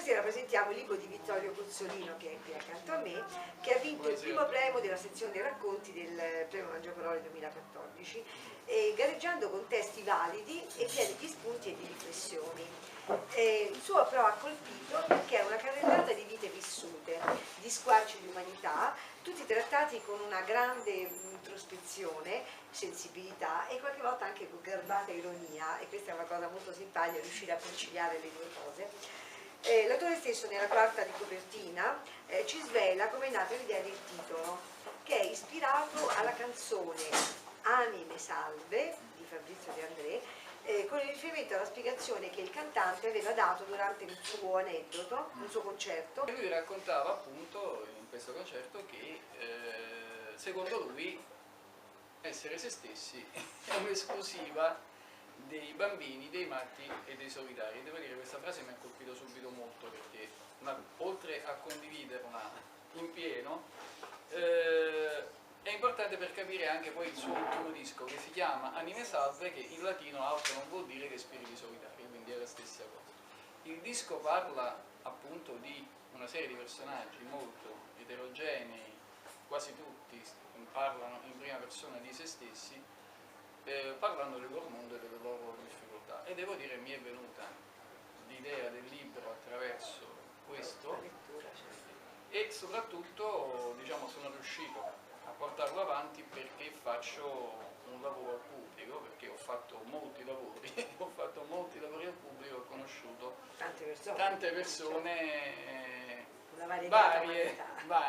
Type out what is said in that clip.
stasera presentiamo il libro di Vittorio Cozzolino, che è qui accanto a me, che ha vinto il primo premio della sezione dei racconti del premio Mangiaparole 2014, gareggiando con testi validi e pieni di spunti e di riflessioni. Il suo però ha colpito perché è una carrellata di vite vissute, di squarci di umanità, tutti trattati con una grande introspezione, sensibilità e qualche volta anche con garbata ironia, e questa è una cosa molto simpatica, riuscire a conciliare le due cose. L'autore stesso nella quarta di copertina ci svela come è nata l'idea del titolo, che è ispirato alla canzone Anime Salve di Fabrizio De André, con il riferimento alla spiegazione che il cantante aveva dato durante il suo aneddoto, un suo concerto. E lui raccontava appunto in questo concerto che secondo lui essere se stessi è un'esclusiva dei bambini, dei matti e dei solitari. Devo dire, questa frase mi ha colpito subito molto perché oltre a condividerla in pieno è importante per capire anche poi il suo ultimo disco, che si chiama Anime Salve, che in latino altro non vuol dire che spiriti solitari, quindi è la stessa cosa. Il disco parla appunto di una serie di personaggi molto eterogenei, quasi tutti parlano in prima persona di se stessi, parlando del loro mondo e delle loro difficoltà. E devo dire, mi è venuta l'idea del libro attraverso questo e soprattutto, diciamo, sono riuscito a portarlo avanti perché faccio un lavoro al pubblico, perché ho fatto molti lavori, ho fatto molti lavori al pubblico, ho conosciuto tante persone una variegata varie, umanità.